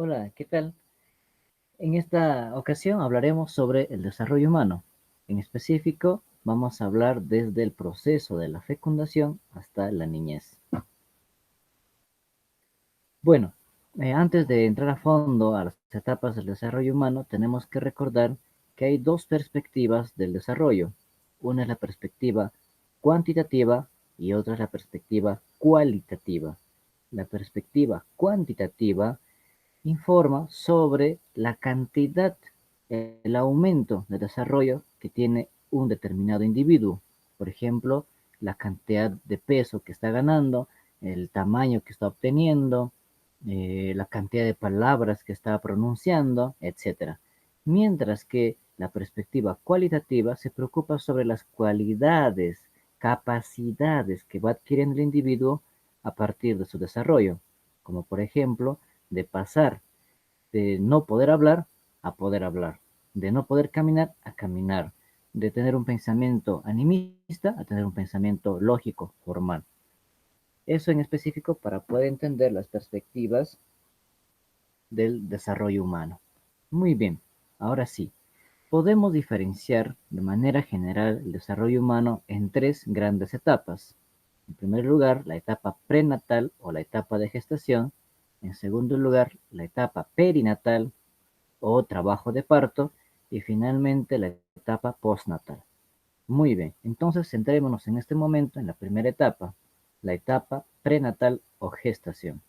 Hola, ¿qué tal? En esta ocasión hablaremos sobre el desarrollo humano. En específico, vamos a hablar desde el proceso de la fecundación hasta la niñez. Bueno, antes de entrar a fondo a las etapas del desarrollo humano, tenemos que recordar que hay dos perspectivas del desarrollo. Una es la perspectiva cuantitativa y otra es la perspectiva cualitativa. La perspectiva cuantitativa informa sobre la cantidad, el aumento de desarrollo que tiene un determinado individuo. Por ejemplo, la cantidad de peso que está ganando, el tamaño que está obteniendo, la cantidad de palabras que está pronunciando, etcétera. Mientras que la perspectiva cualitativa se preocupa sobre las cualidades, capacidades que va adquiriendo el individuo a partir de su desarrollo, como por ejemplo, de pasar de no poder hablar, de no poder caminar a caminar, de tener un pensamiento animista a tener un pensamiento lógico, formal. Eso en específico para poder entender las perspectivas del desarrollo humano. Muy bien, ahora sí, podemos diferenciar de manera general el desarrollo humano en tres grandes etapas. En primer lugar, la etapa prenatal o la etapa de gestación. En segundo lugar, la etapa perinatal o trabajo de parto y finalmente la etapa postnatal. Muy bien, entonces centrémonos en este momento en la primera etapa, la etapa prenatal o gestación.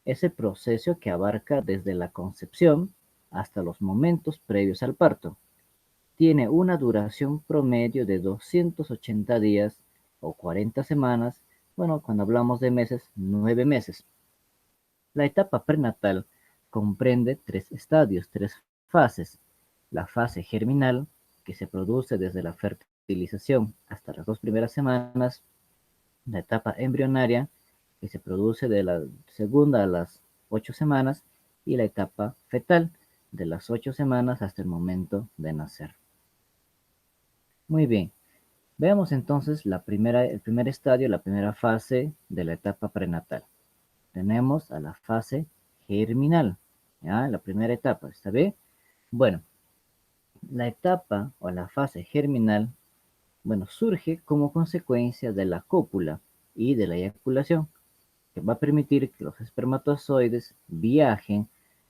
Es el proceso que abarca desde la concepción hasta los momentos previos al parto. Tiene una duración promedio de 280 días o 40 semanas, bueno, cuando hablamos de meses, 9 meses. La etapa prenatal comprende tres estadios, tres fases. La fase germinal, que se produce desde la fertilización hasta las 2 primeras semanas. La etapa embrionaria, que se produce de la segunda a las 8 semanas. Y la etapa fetal, de las 8 semanas hasta el momento de nacer. Muy bien, veamos entonces el primer estadio, la primera fase de la etapa prenatal. Tenemos a la fase germinal, ¿ya? La primera etapa, ¿está bien? Bueno, la etapa o la fase germinal, bueno, surge como consecuencia de la cópula y de la eyaculación, que va a permitir que los espermatozoides viajen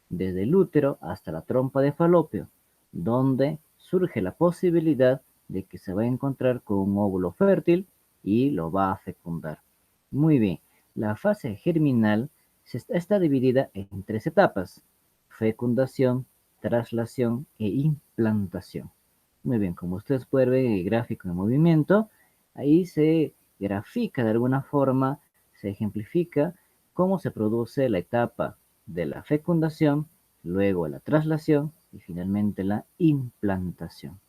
desde el útero hasta la trompa de falopio, donde surge la posibilidad de que se va a encontrar con un óvulo fértil y lo va a fecundar. Muy bien, la fase germinal está dividida en tres etapas: fecundación, traslación e implantación. Muy bien, como ustedes pueden ver en el gráfico de movimiento, ahí se grafica de alguna forma, se ejemplifica cómo se produce la etapa de la fecundación, luego la traslación y finalmente la implantación.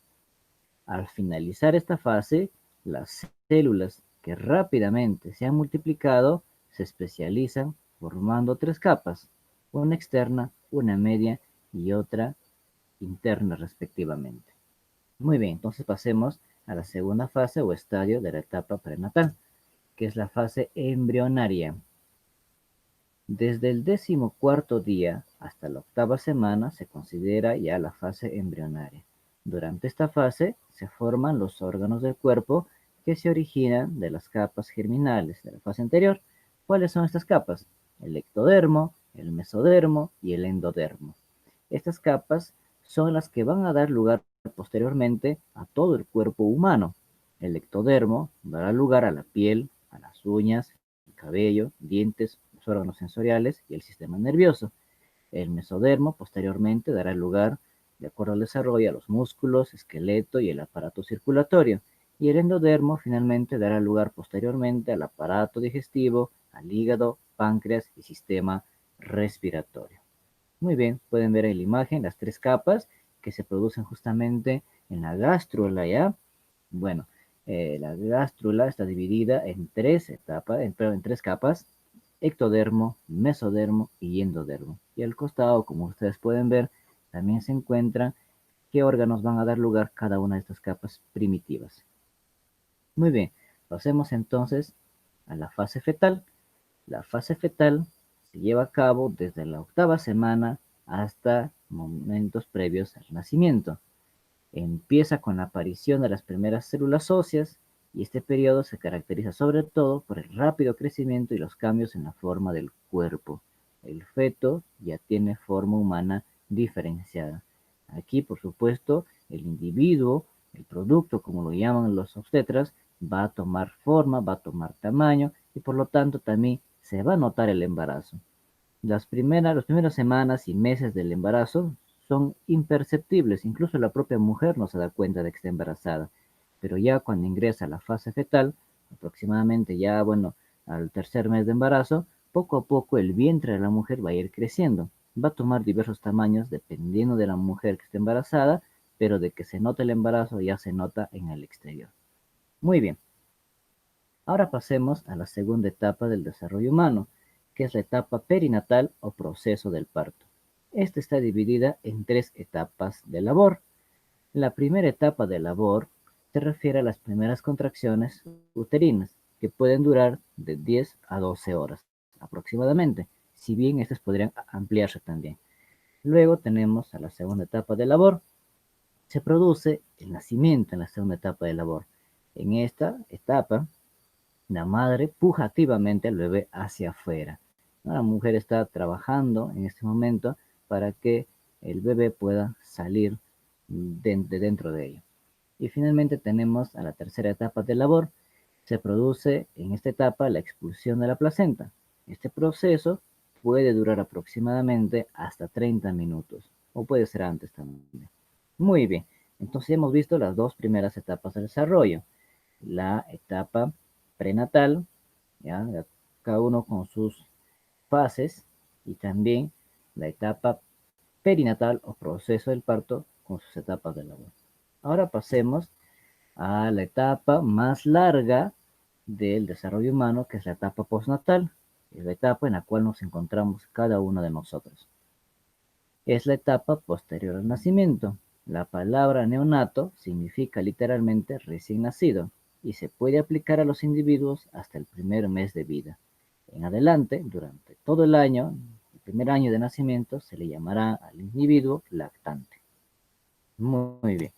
Al finalizar esta fase, las células que rápidamente se han multiplicado se especializan formando tres capas, una externa, una media y otra interna respectivamente. Muy bien, entonces pasemos a la segunda fase o estadio de la etapa prenatal, que es la fase embrionaria. Desde el 14º día hasta la 8ª semana se considera ya la fase embrionaria. Durante esta fase se forman los órganos del cuerpo que se originan de las capas germinales de la fase anterior. ¿Cuáles son estas capas? El ectodermo, el mesodermo y el endodermo. Estas capas son las que van a dar lugar posteriormente a todo el cuerpo humano. El ectodermo dará lugar a la piel, a las uñas, el cabello, dientes, los órganos sensoriales y el sistema nervioso. El mesodermo posteriormente dará lugar, de acuerdo al desarrollo, a los músculos, esqueleto y el aparato circulatorio. Y el endodermo finalmente dará lugar posteriormente al aparato digestivo, al hígado, páncreas y sistema respiratorio. Muy bien, pueden ver en la imagen las tres capas que se producen justamente en la gástrula, ¿ya? Bueno, la gástrula está dividida en tres etapas, en tres capas: ectodermo, mesodermo y endodermo. Y al costado, como ustedes pueden ver, también se encuentran qué órganos van a dar lugar a cada una de estas capas primitivas. Muy bien, pasemos entonces a la fase fetal. La fase fetal se lleva a cabo desde la 8ª semana hasta momentos previos al nacimiento. Empieza con la aparición de las primeras células óseas y este periodo se caracteriza sobre todo por el rápido crecimiento y los cambios en la forma del cuerpo. El feto ya tiene forma humana diferenciada. Aquí, por supuesto, el individuo, el producto, como lo llaman los obstetras, va a tomar forma, va a tomar tamaño y por lo tanto también se va a notar el embarazo. Las primeras semanas y meses del embarazo son imperceptibles, incluso la propia mujer no se da cuenta de que está embarazada, pero ya cuando ingresa a la fase fetal, aproximadamente ya, bueno, al tercer mes de embarazo, poco a poco el vientre de la mujer va a ir creciendo, va a tomar diversos tamaños dependiendo de la mujer que esté embarazada, pero de que se nota el embarazo ya se nota en el exterior. Muy bien, ahora pasemos a la segunda etapa del desarrollo humano, que es la etapa perinatal o proceso del parto. Esta está dividida en 3 etapas de labor. La primera etapa de labor se refiere a las primeras contracciones uterinas, que pueden durar de 10 a 12 horas aproximadamente, si bien estas podrían ampliarse también. Luego tenemos a la segunda etapa de labor. Se produce el nacimiento en la segunda etapa de labor. En esta etapa, la madre puja activamente al bebé hacia afuera. La mujer está trabajando en este momento para que el bebé pueda salir de dentro de ella. Y finalmente tenemos a la tercera etapa de labor. Se produce en esta etapa la expulsión de la placenta. Este proceso puede durar aproximadamente hasta 30 minutos o puede ser antes también. Muy bien, entonces hemos visto las dos primeras etapas del desarrollo. La etapa prenatal, ¿ya? Cada uno con sus fases, y también la etapa perinatal o proceso del parto con sus etapas de labor. Ahora pasemos a la etapa más larga del desarrollo humano, que es la etapa postnatal, es la etapa en la cual nos encontramos cada uno de nosotros. Es la etapa posterior al nacimiento. La palabra neonato significa literalmente recién nacido y se puede aplicar a los individuos hasta el primer mes de vida. En adelante, durante todo el año, el primer año de nacimiento, se le llamará al individuo lactante. Muy bien.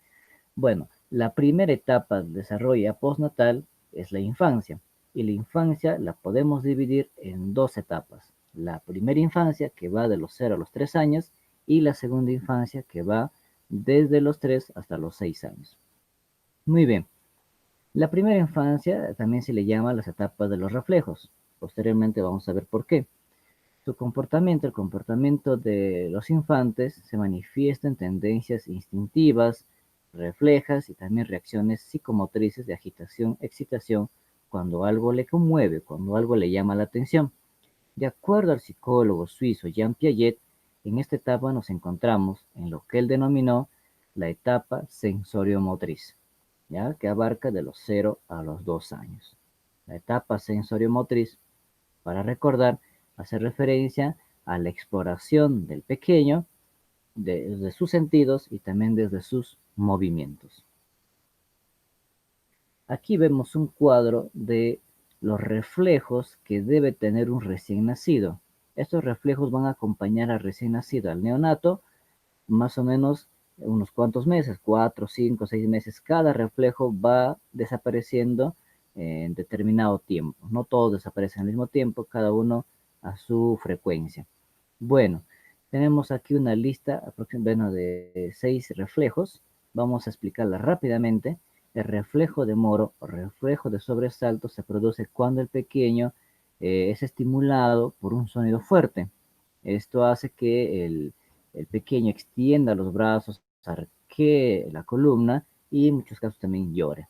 Bueno, la primera etapa de desarrollo postnatal es la infancia. Y la infancia la podemos dividir en 2 etapas. La primera infancia, que va de los 0 a los 3 años, y la segunda infancia, que va desde los 3 hasta los 6 años. Muy bien. La primera infancia también se le llama las etapas de los reflejos. Posteriormente vamos a ver por qué. Su comportamiento, el comportamiento de los infantes, se manifiesta en tendencias instintivas, reflejas y también reacciones psicomotrices de agitación, excitación, cuando algo le conmueve, cuando algo le llama la atención. De acuerdo al psicólogo suizo Jean Piaget, en esta etapa nos encontramos en lo que él denominó la etapa sensoriomotriz, ¿ya? Que abarca de los 0 a los 2 años. La etapa sensoriomotriz, para recordar, hace referencia a la exploración del pequeño desde sus sentidos y también desde sus movimientos. Aquí vemos un cuadro de los reflejos que debe tener un recién nacido. Estos reflejos van a acompañar al recién nacido, al neonato, más o menos unos cuantos meses, 4, 5, 6 meses. Cada reflejo va desapareciendo en determinado tiempo. No todos desaparecen al mismo tiempo, cada uno a su frecuencia. Bueno, tenemos aquí una lista de 6 reflejos. Vamos a explicarla rápidamente. El reflejo de Moro o reflejo de sobresalto se produce cuando el pequeño es estimulado por un sonido fuerte. Esto hace que el pequeño extienda los brazos, arquee la columna y en muchos casos también llore.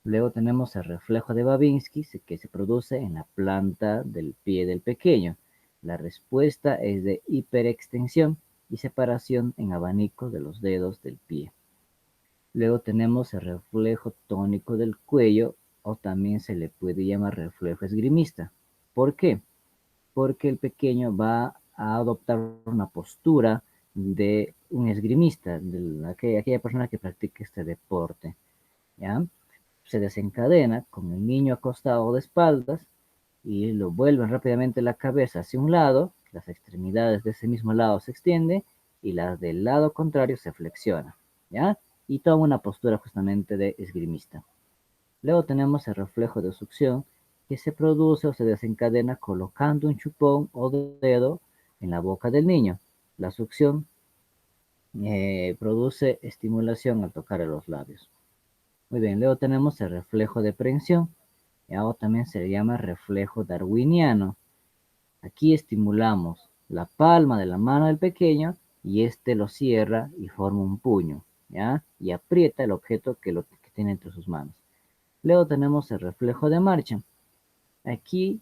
Luego tenemos el reflejo de Babinski, que se produce en la planta del pie del pequeño. La respuesta es de hiperextensión y separación en abanico de los dedos del pie. Luego tenemos el reflejo tónico del cuello, o también se le puede llamar reflejo esgrimista. ¿Por qué? Porque el pequeño va a adoptar una postura de un esgrimista, de aquella persona que practica este deporte, ¿ya? Se desencadena con el niño acostado de espaldas y lo vuelven rápidamente la cabeza hacia un lado, las extremidades de ese mismo lado se extienden y las del lado contrario se flexionan, ¿ya? Y toma una postura justamente de esgrimista. Luego tenemos el reflejo de succión que se produce o se desencadena colocando un chupón o dedo en la boca del niño. La succión produce estimulación al tocar los labios. Muy bien, luego tenemos el reflejo de prehensión, y ahora también se le llama reflejo darwiniano. Aquí estimulamos la palma de la mano del pequeño y este lo cierra y forma un puño, ¿ya? Y aprieta el objeto que tiene entre sus manos. Luego tenemos el reflejo de marcha. Aquí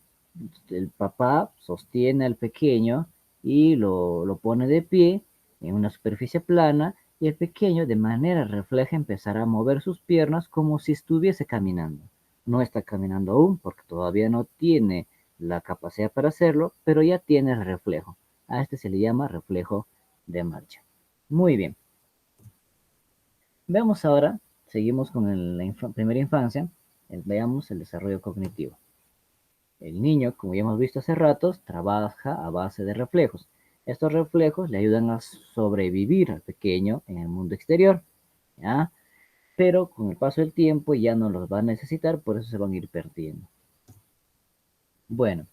el papá sostiene al pequeño y lo pone de pie en una superficie plana y el pequeño de manera refleja empezará a mover sus piernas como si estuviese caminando. No está caminando aún porque todavía no tiene la capacidad para hacerlo, pero ya tiene el reflejo. A este se le llama reflejo de marcha. Muy bien. Veamos ahora, seguimos con la primera infancia, veamos el desarrollo cognitivo. El niño, como ya hemos visto hace ratos, trabaja a base de reflejos. Estos reflejos le ayudan a sobrevivir al pequeño en el mundo exterior, ¿ya? Pero con el paso del tiempo ya no los va a necesitar, por eso se van a ir perdiendo. Bueno,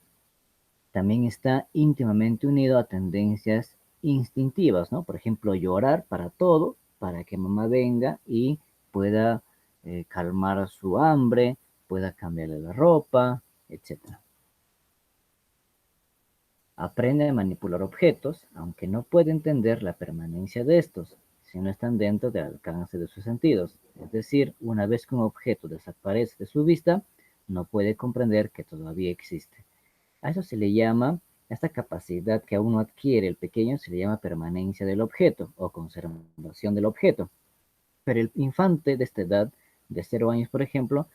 también está íntimamente unido a tendencias instintivas, ¿no? Por ejemplo, llorar para todo, para que mamá venga y pueda calmar su hambre, pueda cambiarle la ropa, etc. Aprende a manipular objetos, aunque no puede entender la permanencia de estos, si no están dentro del alcance de sus sentidos. Es decir, una vez que un objeto desaparece de su vista, no puede comprender que todavía existe. A eso se le llama, esta capacidad que aún no adquiere el pequeño, se le llama permanencia del objeto o conservación del objeto. Pero el infante de esta edad, de 0 años por ejemplo,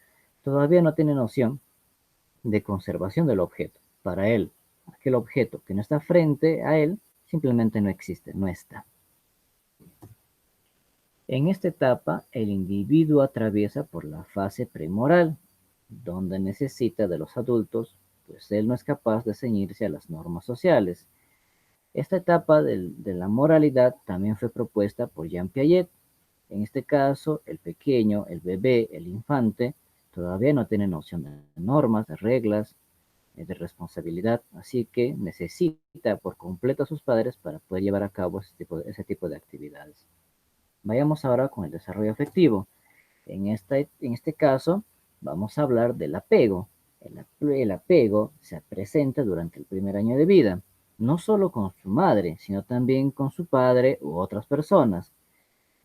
todavía no tiene noción de conservación del objeto. Para él, aquel objeto que no está frente a él simplemente no existe, no está. En esta etapa, el individuo atraviesa por la fase premoral, donde necesita de los adultos, pues él no es capaz de ceñirse a las normas sociales. Esta etapa de la moralidad también fue propuesta por Jean Piaget. En este caso, el pequeño, el bebé, el infante, todavía no tiene noción de normas, de reglas, de responsabilidad, así que necesita por completo a sus padres para poder llevar a cabo ese tipo de actividades. Vayamos ahora con el desarrollo afectivo. En este caso, vamos a hablar del apego. El apego se presenta durante el primer año de vida, no solo con su madre, sino también con su padre u otras personas.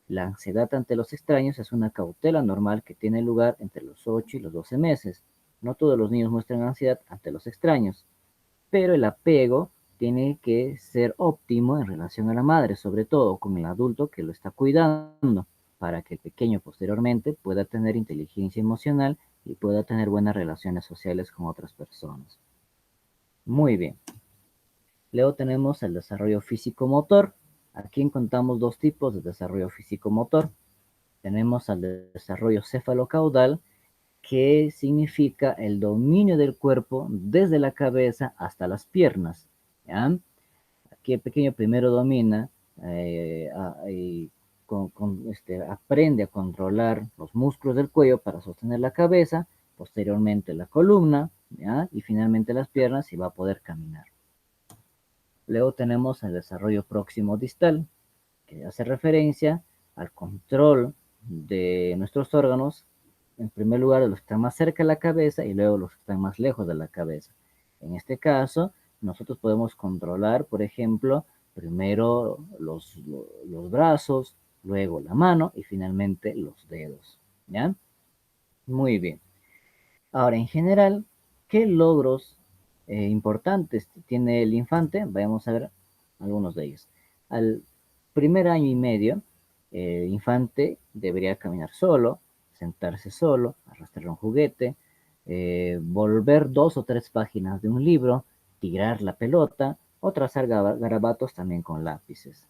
La ansiedad ante los extraños es una cautela normal que tiene lugar entre los 8 y los 12 meses. No todos los niños muestran ansiedad ante los extraños, pero el apego tiene que ser óptimo en relación a la madre, sobre todo con el adulto que lo está cuidando, para que el pequeño posteriormente pueda tener inteligencia emocional y pueda tener buenas relaciones sociales con otras personas. Muy bien. Luego tenemos el desarrollo físico-motor. Aquí encontramos dos tipos de desarrollo físico-motor. Tenemos el desarrollo cefalocaudal, que significa el dominio del cuerpo desde la cabeza hasta las piernas. ¿Ya? Aquí el pequeño primero domina y aprende a controlar los músculos del cuello para sostener la cabeza, posteriormente la columna, ¿ya? Y finalmente las piernas y va a poder caminar. Luego tenemos el desarrollo próximo distal, que hace referencia al control de nuestros órganos, en primer lugar de los que están más cerca de la cabeza y luego los que están más lejos de la cabeza. En este caso, nosotros podemos controlar, por ejemplo, primero los brazos, luego la mano y finalmente los dedos. ¿Ya? Muy bien. Ahora, en general, ¿qué logros importantes tiene el infante? Vayamos a ver algunos de ellos. Al primer año y medio, el infante debería caminar solo, sentarse solo, arrastrar un juguete, volver 2 o 3 páginas de un libro, tirar la pelota o trazar garabatos también con lápices.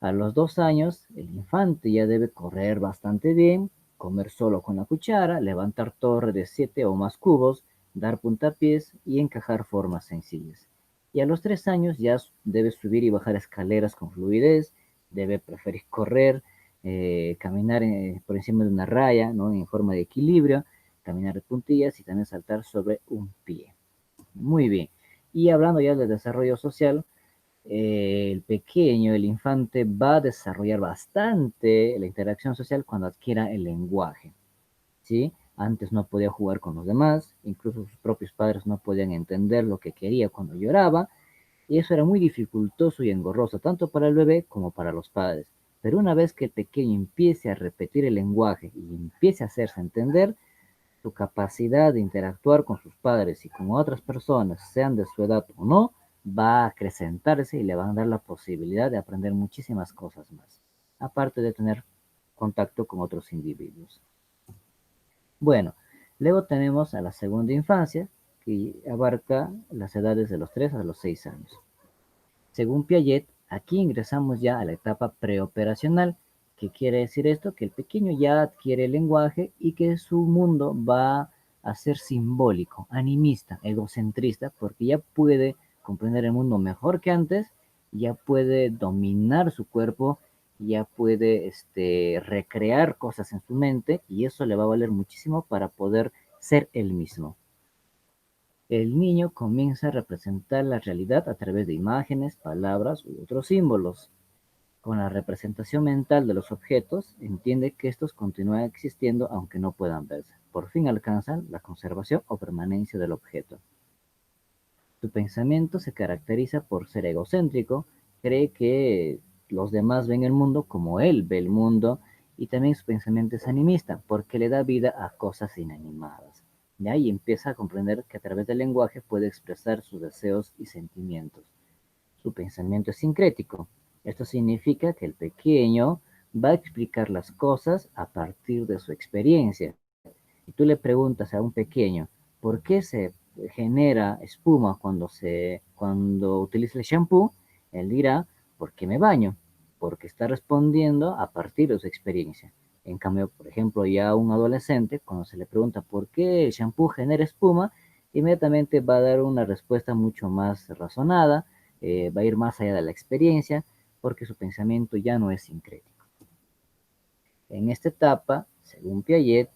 A los 2 años, el infante ya debe correr bastante bien, comer solo con la cuchara, levantar torre de 7 o más cubos, dar puntapiés y encajar formas sencillas. Y a los 3 años ya debe subir y bajar escaleras con fluidez, debe preferir correr, caminar por encima de una raya, ¿no? En forma de equilibrio, caminar de puntillas y también saltar sobre un pie. Muy bien. Y hablando ya del desarrollo social, el pequeño, el infante, va a desarrollar bastante la interacción social cuando adquiera el lenguaje, ¿sí? Antes no podía jugar con los demás, incluso sus propios padres no podían entender lo que quería cuando lloraba, y eso era muy dificultoso y engorroso, tanto para el bebé como para los padres. Pero una vez que el pequeño empiece a repetir el lenguaje y empiece a hacerse entender, su capacidad de interactuar con sus padres y con otras personas, sean de su edad o no, va a acrecentarse y le van a dar la posibilidad de aprender muchísimas cosas más, aparte de tener contacto con otros individuos. Bueno, luego tenemos a la segunda infancia, que abarca las edades de los 3 a los 6 años. Según Piaget, aquí ingresamos ya a la etapa preoperacional. ¿Qué quiere decir esto? Que el pequeño ya adquiere el lenguaje y que su mundo va a ser simbólico, animista, egocentrista, porque ya puede comprender el mundo mejor que antes, ya puede dominar su cuerpo, ya puede recrear cosas en su mente y eso le va a valer muchísimo para poder ser él mismo. El niño comienza a representar la realidad a través de imágenes, palabras u otros símbolos. Con la representación mental de los objetos, entiende que estos continúan existiendo aunque no puedan verse. Por fin alcanzan la conservación o permanencia del objeto. Su pensamiento se caracteriza por ser egocéntrico, cree que los demás ven el mundo como él ve el mundo y también su pensamiento es animista porque le da vida a cosas inanimadas. De ahí empieza a comprender que a través del lenguaje puede expresar sus deseos y sentimientos. Su pensamiento es sincrético. Esto significa que el pequeño va a explicar las cosas a partir de su experiencia. Si tú le preguntas a un pequeño por qué se genera espuma cuando utiliza el shampoo, él dirá, ¿por qué me baño? Porque está respondiendo a partir de su experiencia. En cambio, por ejemplo, ya a un adolescente, cuando se le pregunta por qué el shampoo genera espuma, inmediatamente va a dar una respuesta mucho más razonada, va a ir más allá de la experiencia, porque su pensamiento ya no es sincrético. En esta etapa, según Piaget,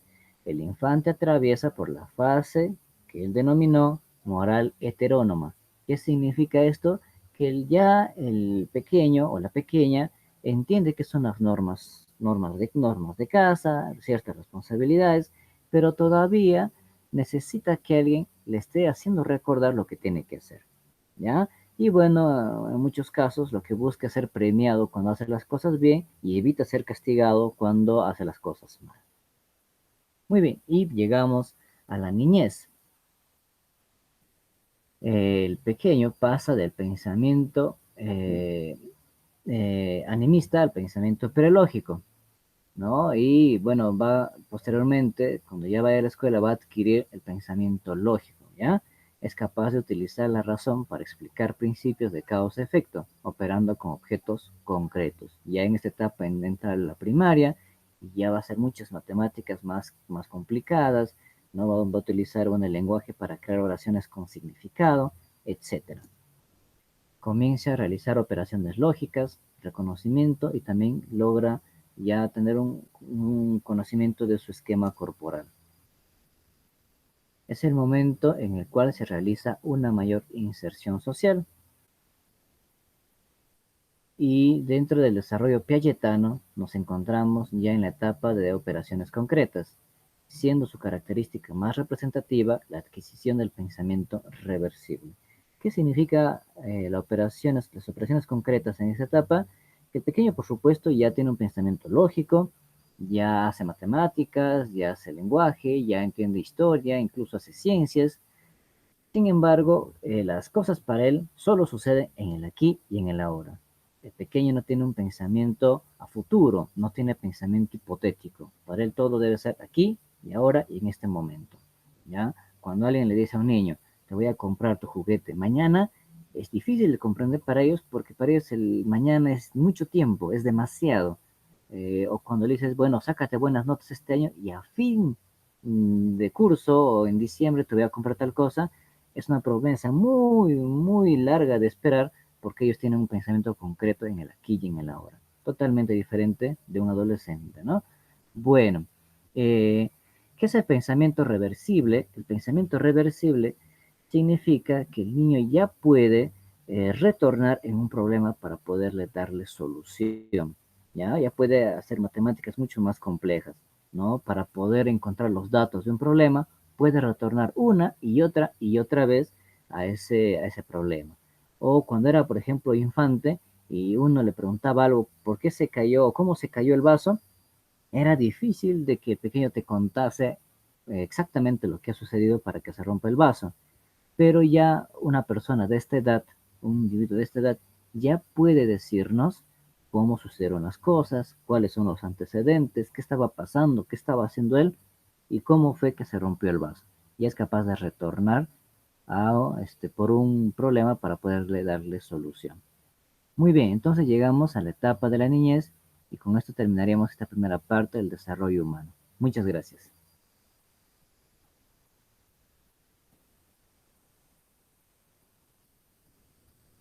el infante atraviesa por la fase que él denominó moral heterónoma. ¿Qué significa esto? Que el pequeño o la pequeña entiende que son las normas de casa, ciertas responsabilidades, pero todavía necesita que alguien le esté haciendo recordar lo que tiene que hacer, ¿ya? Y bueno, en muchos casos lo que busca es ser premiado cuando hace las cosas bien y evita ser castigado cuando hace las cosas mal. Muy bien, y llegamos a la niñez. El pequeño pasa del pensamiento animista al pensamiento prelógico, ¿no? Y bueno, va posteriormente, cuando ya vaya a la escuela, va a adquirir el pensamiento lógico, ¿ya? Es capaz de utilizar la razón para explicar principios de causa-efecto, operando con objetos concretos. Ya en esta etapa entra la primaria y ya va a ser muchas matemáticas más complicadas, ¿no? Va a utilizar el lenguaje para crear oraciones con significado, etcétera. Comienza a realizar operaciones lógicas, reconocimiento y también logra ya tener un conocimiento de su esquema corporal. Es el momento en el cual se realiza una mayor inserción social. Y dentro del desarrollo piagetano nos encontramos ya en la etapa de operaciones concretas, siendo su característica más representativa la adquisición del pensamiento reversible. ¿Qué significa las operaciones concretas en esta etapa? Que el pequeño, por supuesto, ya tiene un pensamiento lógico, ya hace matemáticas, ya hace lenguaje, ya entiende historia, incluso hace ciencias. Sin embargo, las cosas para él solo suceden en el aquí y en el ahora. El pequeño no tiene un pensamiento a futuro, no tiene pensamiento hipotético. Para él todo debe ser aquí y ahora y en este momento. ¿Ya? Cuando alguien le dice a un niño, te voy a comprar tu juguete mañana, es difícil de comprender para ellos porque para ellos el mañana es mucho tiempo, es demasiado. O cuando le dices, bueno, sácate buenas notas este año y a fin de curso o en diciembre te voy a comprar tal cosa, es una promesa muy, muy larga de esperar porque ellos tienen un pensamiento concreto en el aquí y en el ahora, totalmente diferente de un adolescente, ¿no? Bueno, ¿qué es el pensamiento reversible? El pensamiento reversible significa que el niño ya puede retornar en un problema para poderle darle solución, ¿ya? Ya puede hacer matemáticas mucho más complejas, ¿no? Para poder encontrar los datos de un problema, puede retornar una y otra vez a ese problema. O cuando era, por ejemplo, infante y uno le preguntaba algo, ¿por qué se cayó o cómo se cayó el vaso? Era difícil de que el pequeño te contase exactamente lo que ha sucedido para que se rompa el vaso, pero ya una persona de esta edad, un individuo de esta edad, ya puede decirnos cómo sucedieron las cosas, cuáles son los antecedentes, qué estaba pasando, qué estaba haciendo él y cómo fue que se rompió el vaso. Y es capaz de retornar por un problema para poderle darle solución. Muy bien, entonces llegamos a la etapa de la niñez y con esto terminaríamos esta primera parte del desarrollo humano. Muchas gracias.